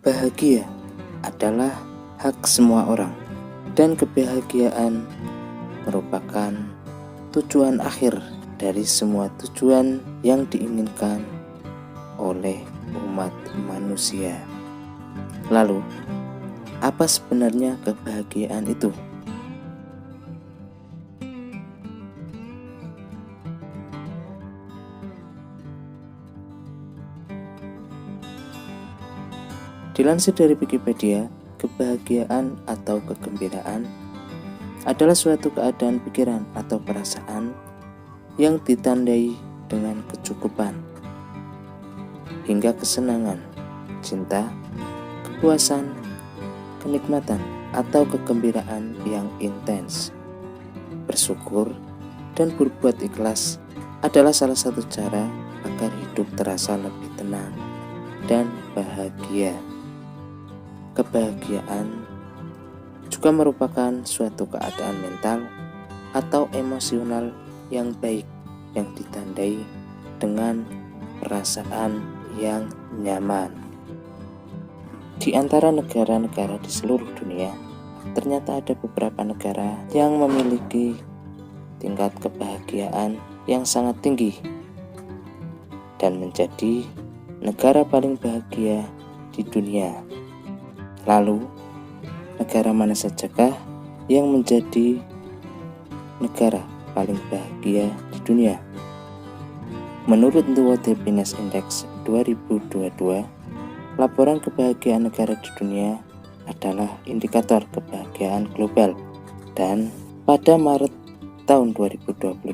Bahagia adalah hak semua orang, dan kebahagiaan merupakan tujuan akhir dari semua tujuan yang diinginkan oleh umat manusia. Lalu, apa sebenarnya kebahagiaan itu? Dilansir dari Wikipedia, kebahagiaan atau kegembiraan adalah suatu keadaan pikiran atau perasaan yang ditandai dengan kecukupan hingga kesenangan, cinta, kepuasan, kenikmatan, atau kegembiraan yang intens. Bersyukur dan berbuat ikhlas adalah salah satu cara agar hidup terasa lebih tenang dan bahagia. Kebahagiaan juga merupakan suatu keadaan mental atau emosional yang baik yang ditandai dengan perasaan yang nyaman. Di antara negara-negara di seluruh dunia, ternyata ada beberapa negara yang memiliki tingkat kebahagiaan yang sangat tinggi dan menjadi negara paling bahagia di dunia. Lalu, negara mana sajakah yang menjadi negara paling bahagia di dunia? Menurut The World Happiness Index 2022, laporan kebahagiaan negara di dunia adalah indikator kebahagiaan global, dan pada Maret tahun 2022,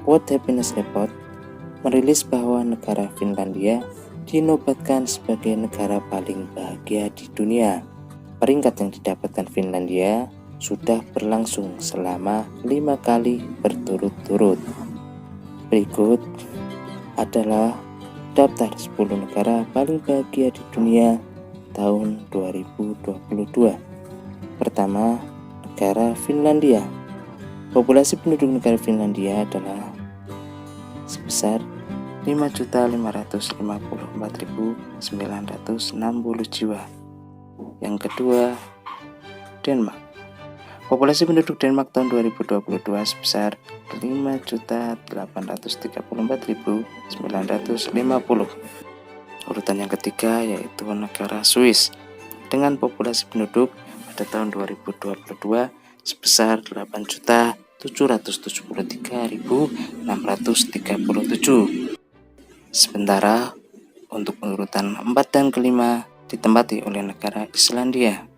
World Happiness Report merilis bahwa negara Finlandia dinobatkan sebagai negara paling bahagia di dunia. Peringkat yang didapatkan Finlandia sudah berlangsung selama 5 kali berturut-turut. Berikut adalah daftar 10 negara paling bahagia di dunia tahun 2022. Pertama, negara Finlandia. Populasi penduduk negara Finlandia adalah sebesar 5.554.960 jiwa. Yang kedua, Denmark. Populasi penduduk Denmark tahun 2022 sebesar 5.834.950. Urutan yang ketiga yaitu negara Swiss dengan populasi penduduk pada tahun 2022 sebesar 8.773.637. Sementara untuk urutan 4 dan kelima ditempati oleh negara Islandia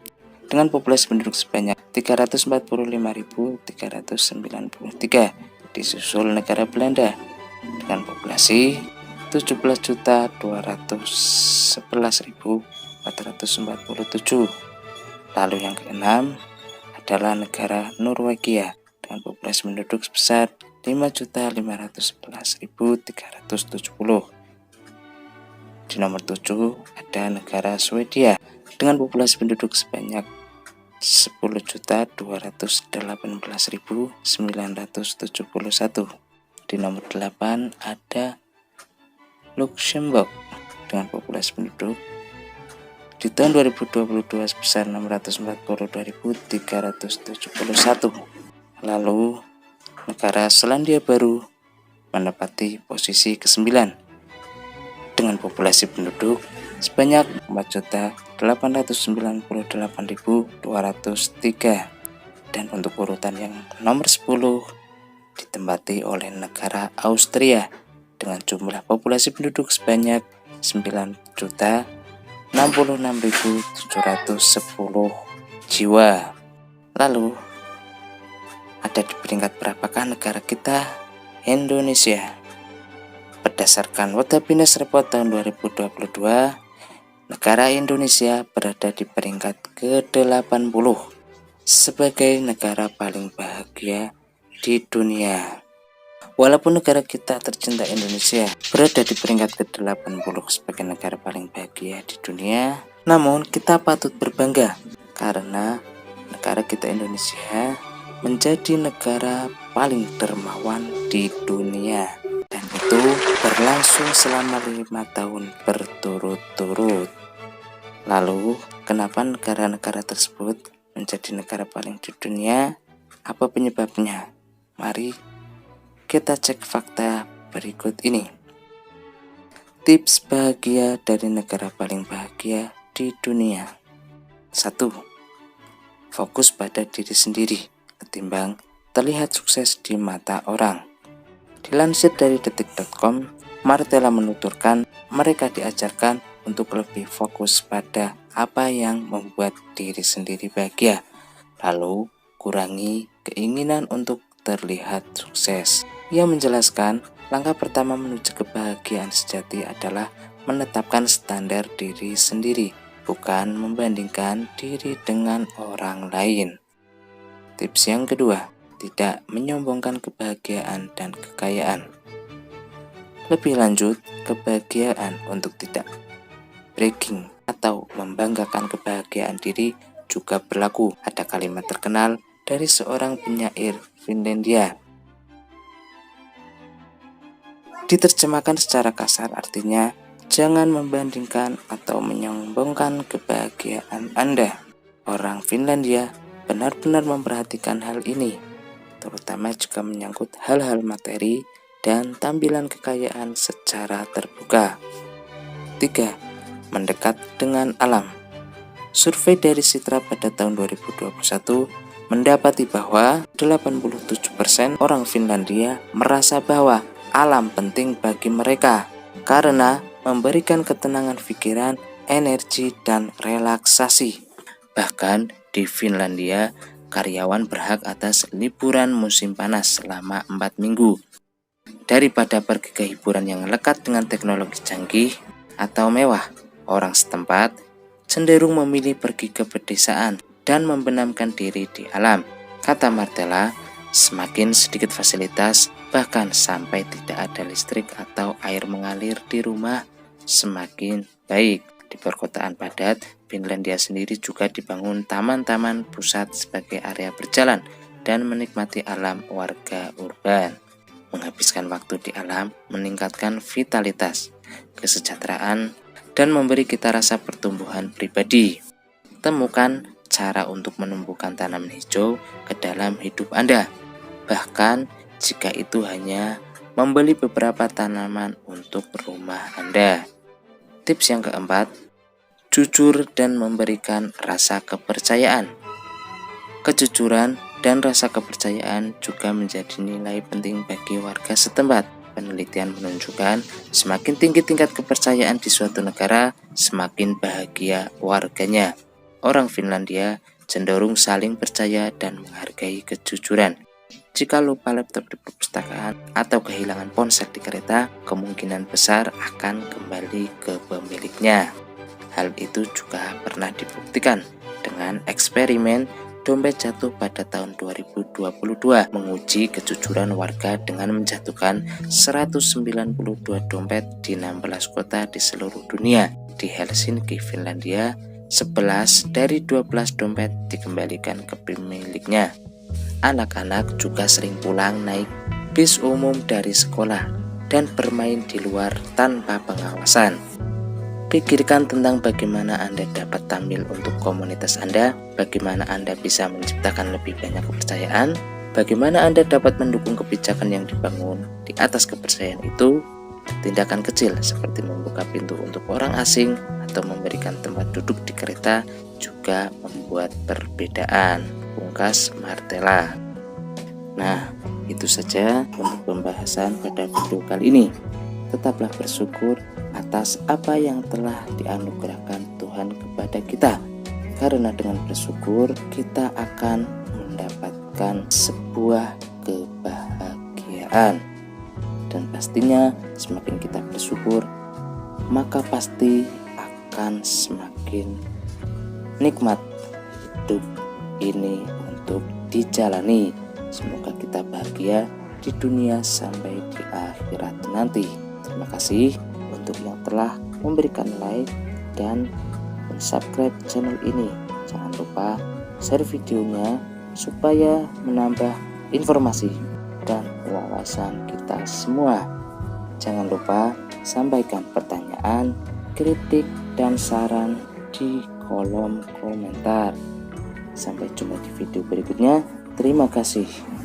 dengan populasi penduduk sebanyak 345.393, disusul negara Belanda dengan populasi 17.211.447. Lalu yang keenam adalah negara Norwegia dengan populasi penduduk sebesar 5.511.370. Di nomor 7 ada negara Swedia dengan populasi penduduk sebanyak 10.218.971. Di nomor 8 ada Luxembourg dengan populasi penduduk di tahun 2022 sebesar 642.371. Lalu negara Selandia Baru menempati posisi ke-9 dengan populasi penduduk sebanyak 4.898.203. Dan untuk urutan yang nomor 10 ditempati oleh negara Austria dengan jumlah populasi penduduk sebanyak 9.066.710 jiwa. Lalu ada di peringkat berapakah negara kita? Indonesia. Berdasarkan World Happiness Report tahun 2022, negara Indonesia berada di peringkat ke-80 sebagai negara paling bahagia di dunia. Walaupun negara kita tercinta Indonesia berada di peringkat ke-80 sebagai negara paling bahagia di dunia, namun kita patut berbangga karena negara kita Indonesia menjadi negara paling dermawan di dunia. Dan itu berlangsung selama 5 tahun berturut-turut. Lalu, kenapa negara-negara tersebut menjadi negara paling di dunia? Apa penyebabnya? Mari kita cek fakta berikut ini. Tips bahagia dari negara paling bahagia di dunia. 1. Fokus pada diri sendiri ketimbang terlihat sukses di mata orang. Dilansir dari detik.com, Martella menuturkan mereka diajarkan untuk lebih fokus pada apa yang membuat diri sendiri bahagia, lalu kurangi keinginan untuk terlihat sukses. Ia menjelaskan, langkah pertama menuju kebahagiaan sejati adalah menetapkan standar diri sendiri, bukan membandingkan diri dengan orang lain. Tips yang kedua, tidak menyombongkan kebahagiaan dan kekayaan. Lebih lanjut, kebahagiaan untuk tidak bragging atau membanggakan kebahagiaan diri juga berlaku. Ada kalimat terkenal dari seorang penyair Finlandia. Diterjemahkan secara kasar artinya, jangan membandingkan atau menyombongkan kebahagiaan Anda. Orang Finlandia benar-benar memperhatikan hal ini, terutama jika menyangkut hal-hal materi dan tampilan kekayaan secara terbuka. 3. Mendekat dengan alam. Survei dari Citra pada tahun 2021 mendapati bahwa 87% orang Finlandia merasa bahwa alam penting bagi mereka karena memberikan ketenangan pikiran, energi, dan relaksasi. Bahkan di Finlandia, karyawan berhak atas liburan musim panas selama 4 minggu. Daripada pergi ke hiburan yang lekat dengan teknologi canggih atau mewah, orang setempat cenderung memilih pergi ke pedesaan dan membenamkan diri di alam. Kata Martella, semakin sedikit fasilitas, bahkan sampai tidak ada listrik atau air mengalir di rumah, semakin baik. Di perkotaan padat, Finlandia sendiri juga dibangun taman-taman pusat sebagai area berjalan dan menikmati alam warga urban. Menghabiskan waktu di alam meningkatkan vitalitas, kesejahteraan, dan memberi kita rasa pertumbuhan pribadi. Temukan cara untuk menumbuhkan tanaman hijau ke dalam hidup Anda, bahkan jika itu hanya membeli beberapa tanaman untuk rumah Anda. Tips yang keempat, jujur dan memberikan rasa kepercayaan. Kejujuran dan rasa kepercayaan juga menjadi nilai penting bagi warga setempat. Penelitian menunjukkan semakin tinggi tingkat kepercayaan di suatu negara, semakin bahagia warganya. Orang Finlandia cenderung saling percaya dan menghargai kejujuran. Jika lupa laptop di perpustakaan atau kehilangan ponsel di kereta, kemungkinan besar akan kembali ke pemiliknya. Hal itu juga pernah dibuktikan dengan eksperimen dompet jatuh pada tahun 2022, menguji kejujuran warga dengan menjatuhkan 192 dompet di 16 kota di seluruh dunia. Di Helsinki, Finlandia, 11 dari 12 dompet dikembalikan ke pemiliknya. Anak-anak juga sering pulang naik bis umum dari sekolah dan bermain di luar tanpa pengawasan. Pikirkan tentang bagaimana Anda dapat tampil untuk komunitas Anda, bagaimana Anda bisa menciptakan lebih banyak kepercayaan, bagaimana Anda dapat mendukung kebijakan yang dibangun di atas kepercayaan itu. Tindakan kecil seperti membuka pintu untuk orang asing atau memberikan tempat duduk di kereta juga membuat perbedaan, pungkas Martella. Nah, itu saja untuk pembahasan pada video kali ini. Tetaplah bersyukur atas apa yang telah dianugerahkan Tuhan kepada kita, karena dengan bersyukur kita akan mendapatkan sebuah kebahagiaan. Dan pastinya semakin kita bersyukur, maka pasti akan semakin nikmat hidup ini untuk dijalani. Semoga kita bahagia di dunia sampai di akhirat nanti. Terima kasih untuk yang telah memberikan like dan subscribe channel ini. Jangan lupa share videonya supaya menambah informasi dan wawasan kita semua. Jangan lupa sampaikan pertanyaan, kritik, dan saran di kolom komentar. Sampai jumpa di video berikutnya. Terima kasih.